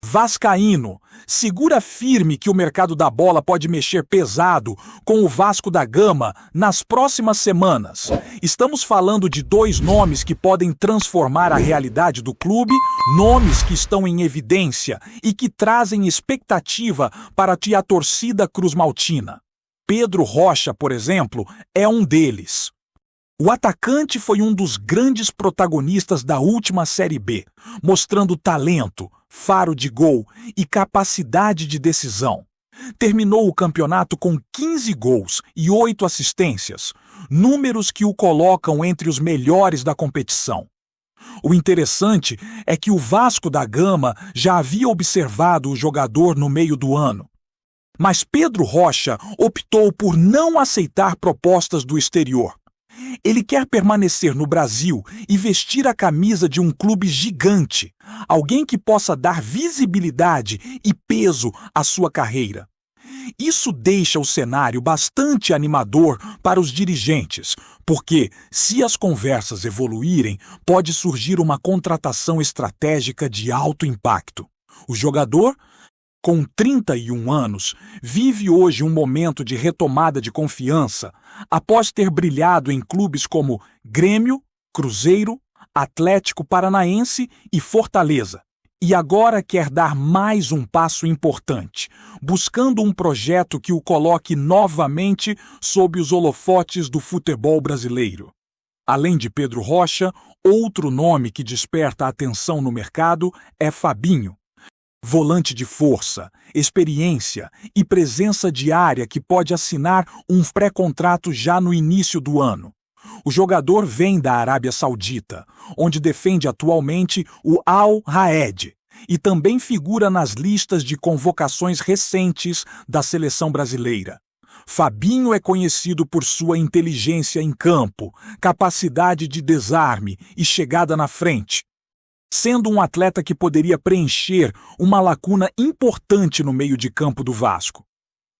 Vascaíno, segura firme que o mercado da bola pode mexer pesado com o Vasco da Gama nas próximas semanas. Estamos falando de dois nomes que podem transformar a realidade do clube, nomes que estão em evidência e que trazem expectativa para a torcida cruzmaltina. Pedro Rocha, por exemplo, é um deles. O atacante foi um dos grandes protagonistas da última Série B, mostrando talento, faro de gol e capacidade de decisão. Terminou o campeonato com 15 gols e 8 assistências, números que o colocam entre os melhores da competição. O interessante é que o Vasco da Gama já havia observado o jogador no meio do ano. Mas Pedro Rocha optou por não aceitar propostas do exterior. Ele quer permanecer no Brasil e vestir a camisa de um clube gigante, alguém que possa dar visibilidade e peso à sua carreira. Isso deixa o cenário bastante animador para os dirigentes, porque, se as conversas evoluírem, pode surgir uma contratação estratégica de alto impacto. O jogador, com 31 anos, vive hoje um momento de retomada de confiança após ter brilhado em clubes como Grêmio, Cruzeiro, Atlético Paranaense e Fortaleza. E agora quer dar mais um passo importante, buscando um projeto que o coloque novamente sob os holofotes do futebol brasileiro. Além de Pedro Rocha, outro nome que desperta atenção no mercado é Fabinho. Volante de força, experiência e presença diária que pode assinar um pré-contrato já no início do ano. O jogador vem da Arábia Saudita, onde defende atualmente o Al Raed, e também figura nas listas de convocações recentes da seleção brasileira. Fabinho é conhecido por sua inteligência em campo, capacidade de desarme e chegada na frente, sendo um atleta que poderia preencher uma lacuna importante no meio de campo do Vasco.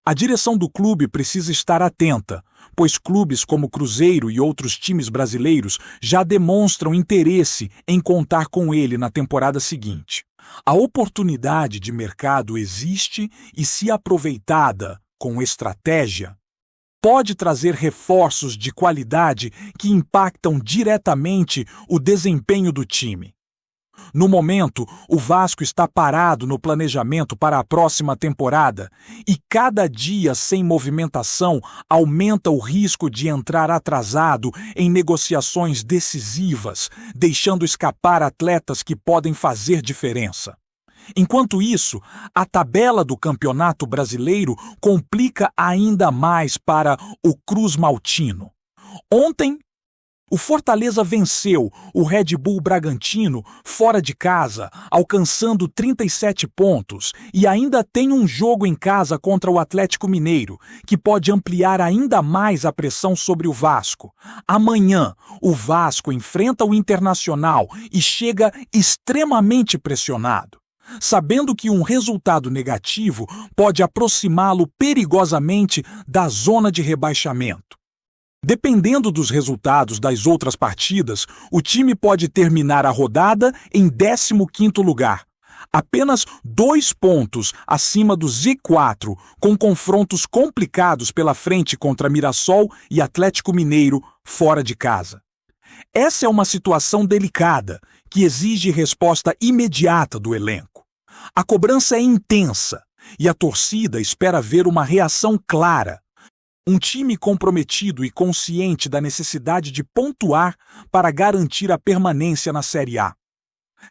A direção do clube precisa estar atenta, pois clubes como Cruzeiro e outros times brasileiros já demonstram interesse em contar com ele na temporada seguinte. A oportunidade de mercado existe e, se aproveitada com estratégia, pode trazer reforços de qualidade que impactam diretamente o desempenho do time. No momento, o Vasco está parado no planejamento para a próxima temporada e cada dia sem movimentação aumenta o risco de entrar atrasado em negociações decisivas, deixando escapar atletas que podem fazer diferença. Enquanto isso, a tabela do Campeonato Brasileiro complica ainda mais para o cruzmaltino. Ontem, o Fortaleza venceu o Red Bull Bragantino fora de casa, alcançando 37 pontos, e ainda tem um jogo em casa contra o Atlético Mineiro, que pode ampliar ainda mais a pressão sobre o Vasco. Amanhã, o Vasco enfrenta o Internacional e chega extremamente pressionado, sabendo que um resultado negativo pode aproximá-lo perigosamente da zona de rebaixamento. Dependendo dos resultados das outras partidas, o time pode terminar a rodada em 15º lugar, apenas 2 pontos acima do Z4, com confrontos complicados pela frente contra Mirassol e Atlético Mineiro fora de casa. Essa é uma situação delicada, que exige resposta imediata do elenco. A cobrança é intensa e a torcida espera ver uma reação clara. Um time comprometido e consciente da necessidade de pontuar para garantir a permanência na Série A.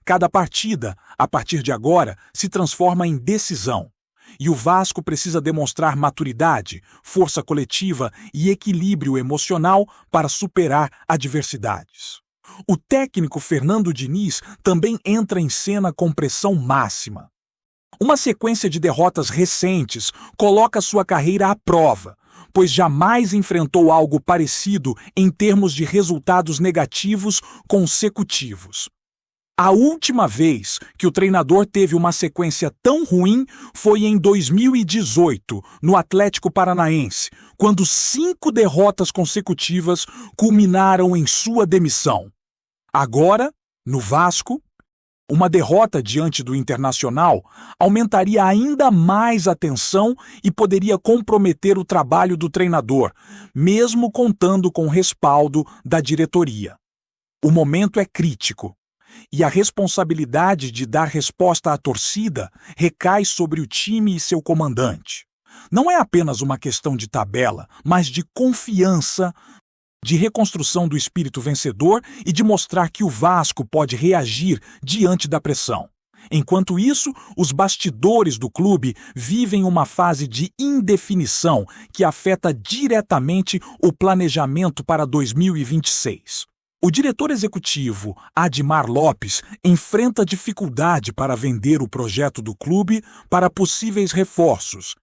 Cada partida, a partir de agora, se transforma em decisão. E o Vasco precisa demonstrar maturidade, força coletiva e equilíbrio emocional para superar adversidades. O técnico Fernando Diniz também entra em cena com pressão máxima. Uma sequência de derrotas recentes coloca sua carreira à prova, pois jamais enfrentou algo parecido em termos de resultados negativos consecutivos. A última vez que o treinador teve uma sequência tão ruim foi em 2018, no Atlético Paranaense, quando 5 derrotas consecutivas culminaram em sua demissão. Agora, no Vasco, Uma derrota diante do Internacional aumentaria ainda mais a tensão e poderia comprometer o trabalho do treinador, mesmo contando com o respaldo da diretoria. O momento é crítico, e a responsabilidade de dar resposta à torcida recai sobre o time e seu comandante. Não é apenas uma questão de tabela, mas de confiança, de reconstrução do espírito vencedor e de mostrar que o Vasco pode reagir diante da pressão. Enquanto isso, os bastidores do clube vivem uma fase de indefinição que afeta diretamente o planejamento para 2026. O diretor executivo, Admar Lopes, enfrenta dificuldade para vender o projeto do clube para possíveis reforços,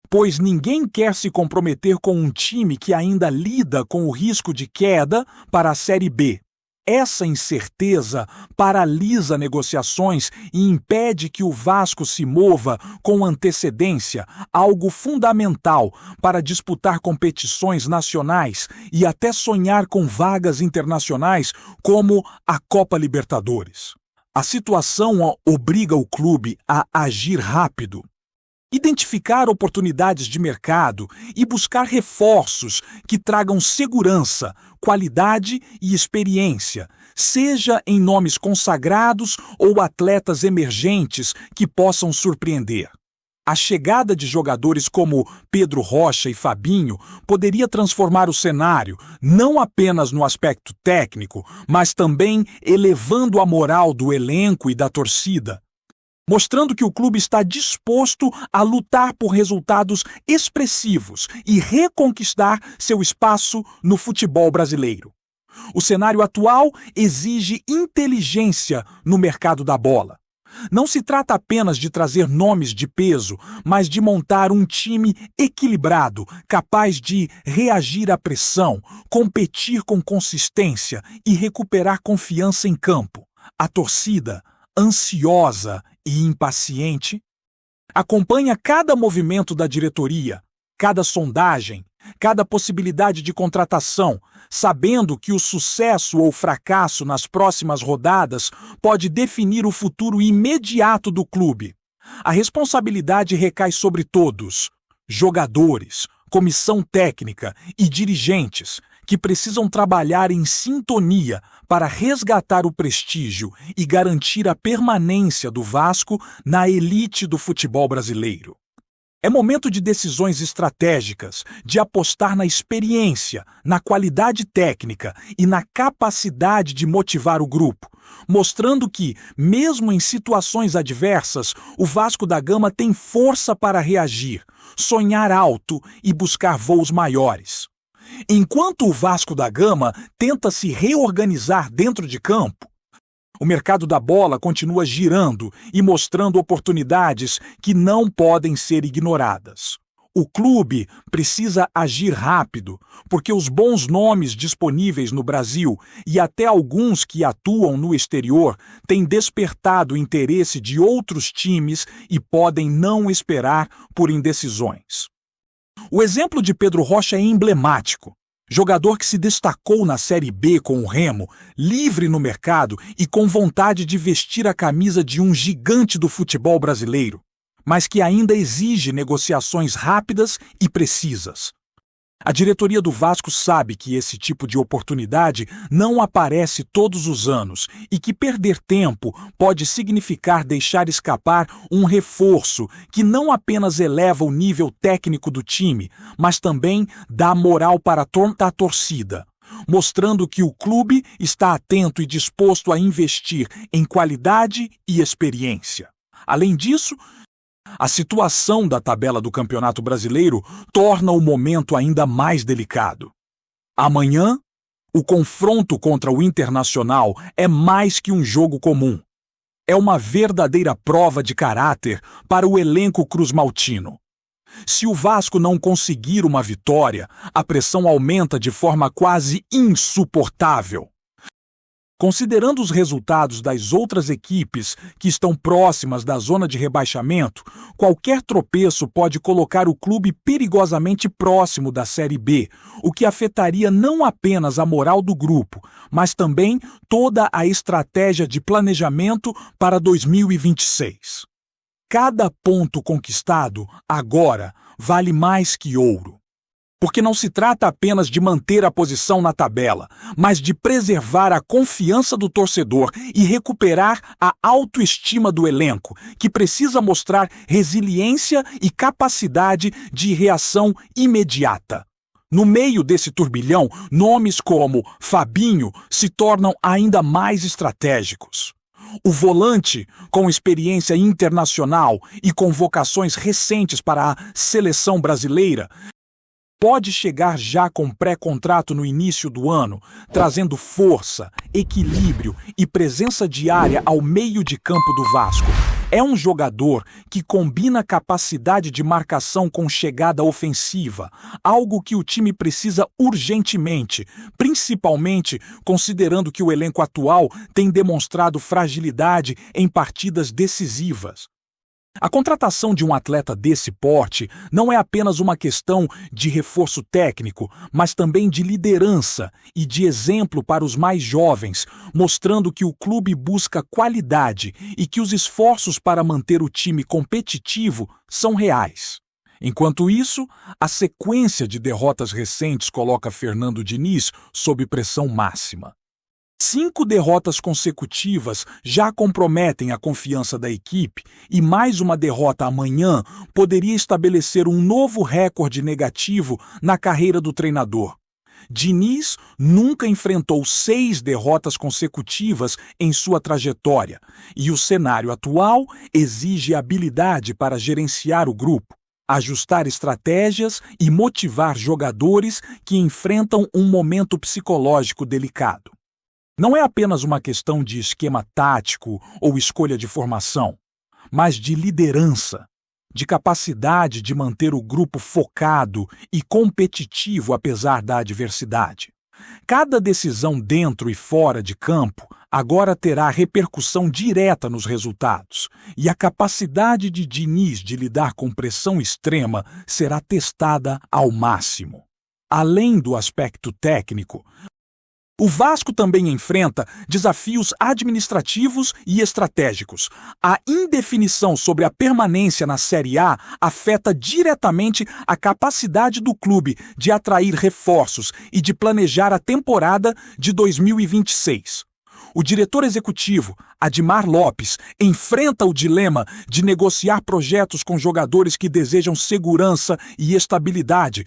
pois ninguém quer se comprometer com um time que ainda lida com o risco de queda para a Série B. Essa incerteza paralisa negociações e impede que o Vasco se mova com antecedência, algo fundamental para disputar competições nacionais e até sonhar com vagas internacionais como a Copa Libertadores. A situação obriga o clube a agir rápido, identificar oportunidades de mercado e buscar reforços que tragam segurança, qualidade e experiência, seja em nomes consagrados ou atletas emergentes que possam surpreender. A chegada de jogadores como Pedro Rocha e Fabinho poderia transformar o cenário, não apenas no aspecto técnico, mas também elevando a moral do elenco e da torcida, mostrando que o clube está disposto a lutar por resultados expressivos e reconquistar seu espaço no futebol brasileiro. O cenário atual exige inteligência no mercado da bola. Não se trata apenas de trazer nomes de peso, mas de montar um time equilibrado, capaz de reagir à pressão, competir com consistência e recuperar confiança em campo. A torcida, ansiosa e impaciente, acompanha cada movimento da diretoria, cada sondagem, cada possibilidade de contratação, sabendo que o sucesso ou fracasso nas próximas rodadas pode definir o futuro imediato do clube. A responsabilidade recai sobre todos: jogadores, comissão técnica e dirigentes, que precisam trabalhar em sintonia para resgatar o prestígio e garantir a permanência do Vasco na elite do futebol brasileiro. É momento de decisões estratégicas, de apostar na experiência, na qualidade técnica e na capacidade de motivar o grupo, mostrando que, mesmo em situações adversas, o Vasco da Gama tem força para reagir, sonhar alto e buscar voos maiores. Enquanto o Vasco da Gama tenta se reorganizar dentro de campo, o mercado da bola continua girando e mostrando oportunidades que não podem ser ignoradas. O clube precisa agir rápido, porque os bons nomes disponíveis no Brasil e até alguns que atuam no exterior têm despertado o interesse de outros times e podem não esperar por indecisões. O exemplo de Pedro Rocha é emblemático. Jogador que se destacou na Série B com o Remo, livre no mercado e com vontade de vestir a camisa de um gigante do futebol brasileiro, mas que ainda exige negociações rápidas e precisas. A diretoria do Vasco sabe que esse tipo de oportunidade não aparece todos os anos e que perder tempo pode significar deixar escapar um reforço que não apenas eleva o nível técnico do time, mas também dá moral para a torcida, mostrando que o clube está atento e disposto a investir em qualidade e experiência. Além disso, a situação da tabela do Campeonato Brasileiro torna o momento ainda mais delicado. Amanhã, o confronto contra o Internacional é mais que um jogo comum. É uma verdadeira prova de caráter para o elenco cruzmaltino. Se o Vasco não conseguir uma vitória, a pressão aumenta de forma quase insuportável. Considerando os resultados das outras equipes que estão próximas da zona de rebaixamento, qualquer tropeço pode colocar o clube perigosamente próximo da Série B, o que afetaria não apenas a moral do grupo, mas também toda a estratégia de planejamento para 2026. Cada ponto conquistado, agora, vale mais que ouro. Porque não se trata apenas de manter a posição na tabela, mas de preservar a confiança do torcedor e recuperar a autoestima do elenco, que precisa mostrar resiliência e capacidade de reação imediata. No meio desse turbilhão, nomes como Fabinho se tornam ainda mais estratégicos. O volante, com experiência internacional e convocações recentes para a seleção brasileira, pode chegar já com pré-contrato no início do ano, trazendo força, equilíbrio e presença diária ao meio de campo do Vasco. É um jogador que combina capacidade de marcação com chegada ofensiva, algo que o time precisa urgentemente, principalmente considerando que o elenco atual tem demonstrado fragilidade em partidas decisivas. A contratação de um atleta desse porte não é apenas uma questão de reforço técnico, mas também de liderança e de exemplo para os mais jovens, mostrando que o clube busca qualidade e que os esforços para manter o time competitivo são reais. Enquanto isso, a sequência de derrotas recentes coloca Fernando Diniz sob pressão máxima. 5 derrotas consecutivas já comprometem a confiança da equipe e mais uma derrota amanhã poderia estabelecer um novo recorde negativo na carreira do treinador. Diniz nunca enfrentou 6 derrotas consecutivas em sua trajetória e o cenário atual exige habilidade para gerenciar o grupo, ajustar estratégias e motivar jogadores que enfrentam um momento psicológico delicado. Não é apenas uma questão de esquema tático ou escolha de formação, mas de liderança, de capacidade de manter o grupo focado e competitivo apesar da adversidade. Cada decisão dentro e fora de campo agora terá repercussão direta nos resultados, e a capacidade de Diniz de lidar com pressão extrema será testada ao máximo. Além do aspecto técnico, o Vasco também enfrenta desafios administrativos e estratégicos. A indefinição sobre a permanência na Série A afeta diretamente a capacidade do clube de atrair reforços e de planejar a temporada de 2026. O diretor executivo, Admar Lopes, enfrenta o dilema de negociar projetos com jogadores que desejam segurança e estabilidade,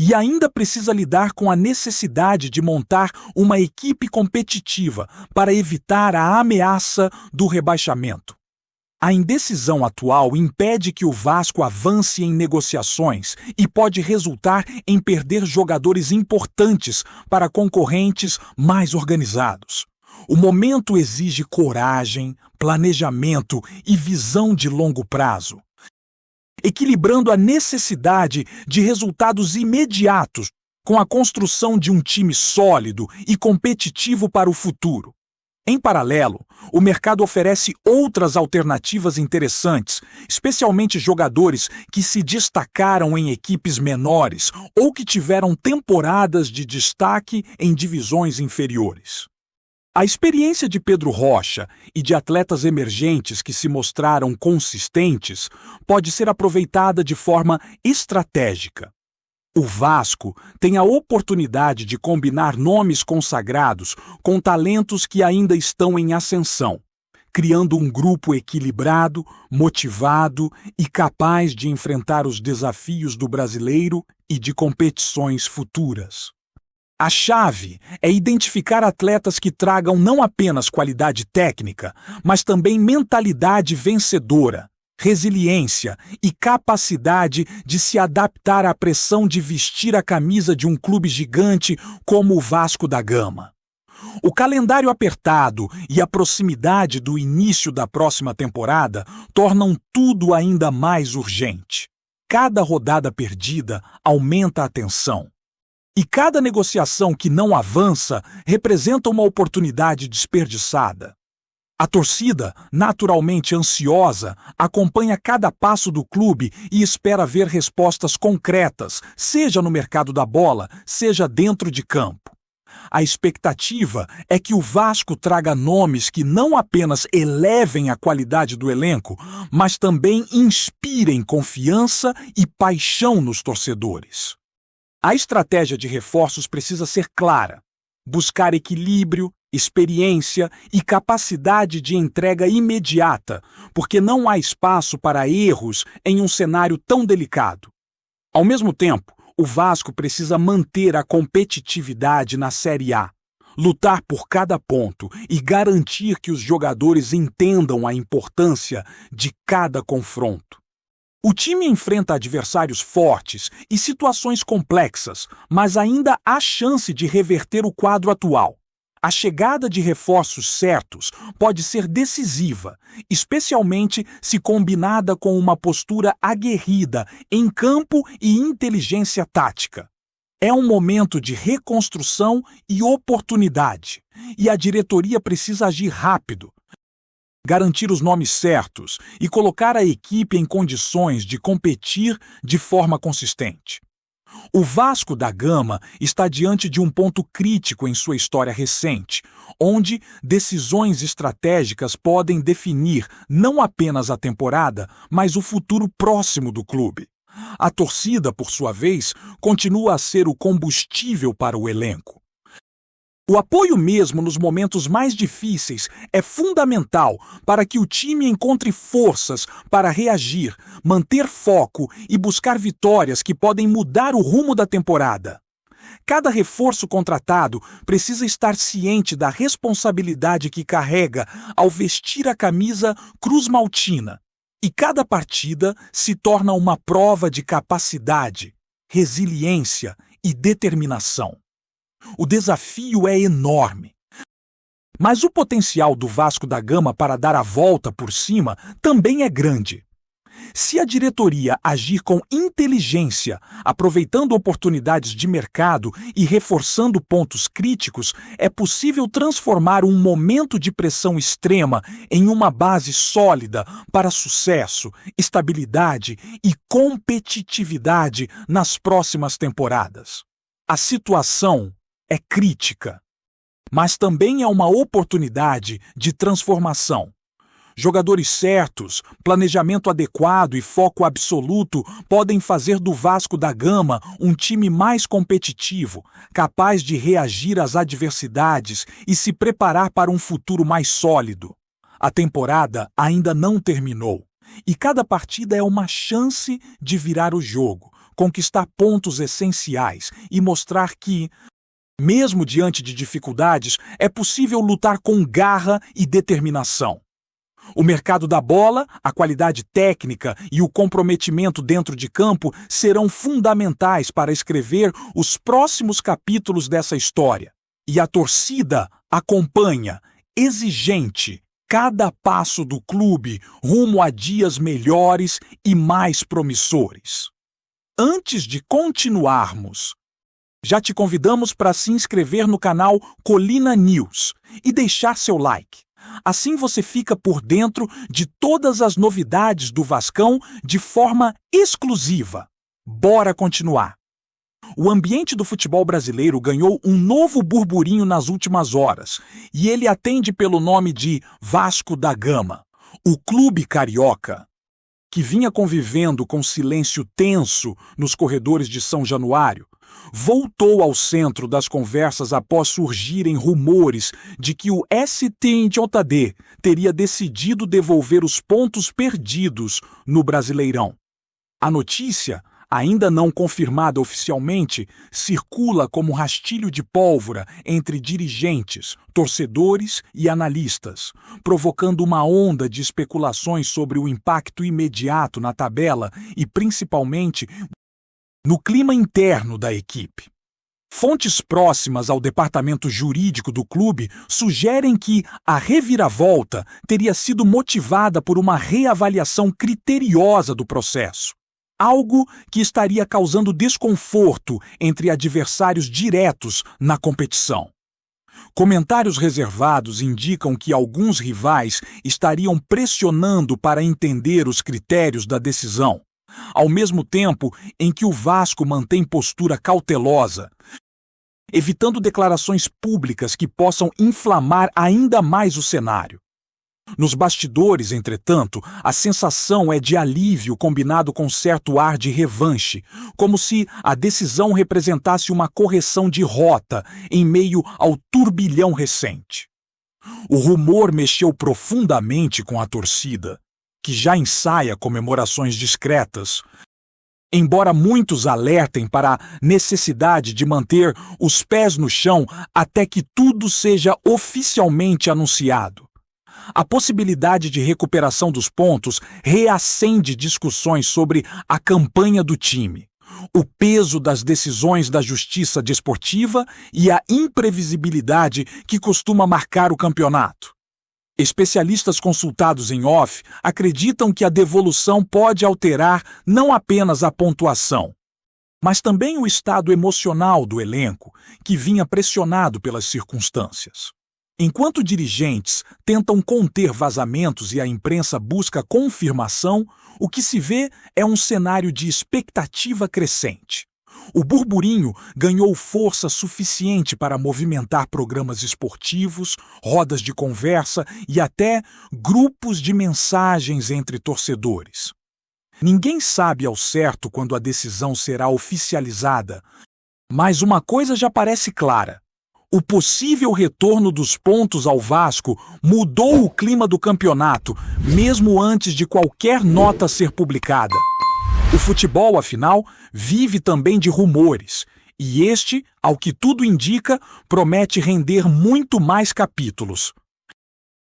e ainda precisa lidar com a necessidade de montar uma equipe competitiva para evitar a ameaça do rebaixamento. A indecisão atual impede que o Vasco avance em negociações e pode resultar em perder jogadores importantes para concorrentes mais organizados. O momento exige coragem, planejamento e visão de longo prazo, equilibrando a necessidade de resultados imediatos com a construção de um time sólido e competitivo para o futuro. Em paralelo, o mercado oferece outras alternativas interessantes, especialmente jogadores que se destacaram em equipes menores ou que tiveram temporadas de destaque em divisões inferiores. A experiência de Pedro Rocha e de atletas emergentes que se mostraram consistentes pode ser aproveitada de forma estratégica. O Vasco tem a oportunidade de combinar nomes consagrados com talentos que ainda estão em ascensão, criando um grupo equilibrado, motivado e capaz de enfrentar os desafios do brasileiro e de competições futuras. A chave é identificar atletas que tragam não apenas qualidade técnica, mas também mentalidade vencedora, resiliência e capacidade de se adaptar à pressão de vestir a camisa de um clube gigante como o Vasco da Gama. O calendário apertado e a proximidade do início da próxima temporada tornam tudo ainda mais urgente. Cada rodada perdida aumenta a tensão. E cada negociação que não avança representa uma oportunidade desperdiçada. A torcida, naturalmente ansiosa, acompanha cada passo do clube e espera ver respostas concretas, seja no mercado da bola, seja dentro de campo. A expectativa é que o Vasco traga nomes que não apenas elevem a qualidade do elenco, mas também inspirem confiança e paixão nos torcedores. A estratégia de reforços precisa ser clara: buscar equilíbrio, experiência e capacidade de entrega imediata, porque não há espaço para erros em um cenário tão delicado. Ao mesmo tempo, o Vasco precisa manter a competitividade na Série A, lutar por cada ponto e garantir que os jogadores entendam a importância de cada confronto. O time enfrenta adversários fortes e situações complexas, mas ainda há chance de reverter o quadro atual. A chegada de reforços certos pode ser decisiva, especialmente se combinada com uma postura aguerrida em campo e inteligência tática. É um momento de reconstrução e oportunidade, e a diretoria precisa agir rápido, garantir os nomes certos e colocar a equipe em condições de competir de forma consistente. O Vasco da Gama está diante de um ponto crítico em sua história recente, onde decisões estratégicas podem definir não apenas a temporada, mas o futuro próximo do clube. A torcida, por sua vez, continua a ser o combustível para o elenco. O apoio mesmo nos momentos mais difíceis é fundamental para que o time encontre forças para reagir, manter foco e buscar vitórias que podem mudar o rumo da temporada. Cada reforço contratado precisa estar ciente da responsabilidade que carrega ao vestir a camisa cruz-maltina. E cada partida se torna uma prova de capacidade, resiliência e determinação. O desafio é enorme. Mas o potencial do Vasco da Gama para dar a volta por cima também é grande. Se a diretoria agir com inteligência, aproveitando oportunidades de mercado e reforçando pontos críticos, é possível transformar um momento de pressão extrema em uma base sólida para sucesso, estabilidade e competitividade nas próximas temporadas. A situação é crítica, mas também é uma oportunidade de transformação. Jogadores certos, planejamento adequado e foco absoluto podem fazer do Vasco da Gama um time mais competitivo, capaz de reagir às adversidades e se preparar para um futuro mais sólido. A temporada ainda não terminou, e cada partida é uma chance de virar o jogo, conquistar pontos essenciais e mostrar que, mesmo diante de dificuldades, é possível lutar com garra e determinação. O mercado da bola, a qualidade técnica e o comprometimento dentro de campo serão fundamentais para escrever os próximos capítulos dessa história. E a torcida acompanha, exigente, cada passo do clube rumo a dias melhores e mais promissores. Antes de continuarmos, já te convidamos para se inscrever no canal Colina News e deixar seu like. Assim você fica por dentro de todas as novidades do Vascão de forma exclusiva. Bora continuar! O ambiente do futebol brasileiro ganhou um novo burburinho nas últimas horas, e ele atende pelo nome de Vasco da Gama, o clube carioca, que vinha convivendo com silêncio tenso nos corredores de São Januário, voltou ao centro das conversas após surgirem rumores de que o STJD teria decidido devolver os pontos perdidos no Brasileirão. A notícia, ainda não confirmada oficialmente, circula como rastilho de pólvora entre dirigentes, torcedores e analistas, provocando uma onda de especulações sobre o impacto imediato na tabela e, principalmente, no clima interno da equipe. Fontes próximas ao departamento jurídico do clube sugerem que a reviravolta teria sido motivada por uma reavaliação criteriosa do processo. algo que estaria causando desconforto entre adversários diretos na competição. Comentários reservados indicam que alguns rivais estariam pressionando para entender os critérios da decisão, ao mesmo tempo em que o Vasco mantém postura cautelosa, evitando declarações públicas que possam inflamar ainda mais o cenário. Nos bastidores, entretanto, a sensação é de alívio combinado com certo ar de revanche, como se a decisão representasse uma correção de rota em meio ao turbilhão recente. O rumor mexeu profundamente com a torcida, que já ensaia comemorações discretas, embora muitos alertem para a necessidade de manter os pés no chão até que tudo seja oficialmente anunciado. A possibilidade de recuperação dos pontos reacende discussões sobre a campanha do time, o peso das decisões da justiça desportiva e a imprevisibilidade que costuma marcar o campeonato. Especialistas consultados em off acreditam que a devolução pode alterar não apenas a pontuação, mas também o estado emocional do elenco, que vinha pressionado pelas circunstâncias. Enquanto dirigentes tentam conter vazamentos e a imprensa busca confirmação, o que se vê é um cenário de expectativa crescente. O burburinho ganhou força suficiente para movimentar programas esportivos, rodas de conversa e até grupos de mensagens entre torcedores. Ninguém sabe ao certo quando a decisão será oficializada, mas uma coisa já parece clara. O possível retorno dos pontos ao Vasco mudou o clima do campeonato, mesmo antes de qualquer nota ser publicada. O futebol, afinal, vive também de rumores, e este, ao que tudo indica, promete render muito mais capítulos.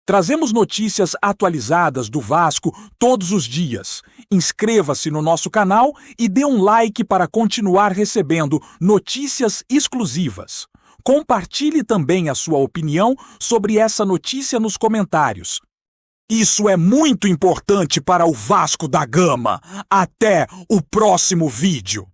Trazemos notícias atualizadas do Vasco todos os dias. Inscreva-se no nosso canal e dê um like para continuar recebendo notícias exclusivas. Compartilhe também a sua opinião sobre essa notícia nos comentários. Isso é muito importante para o Vasco da Gama. Até o próximo vídeo.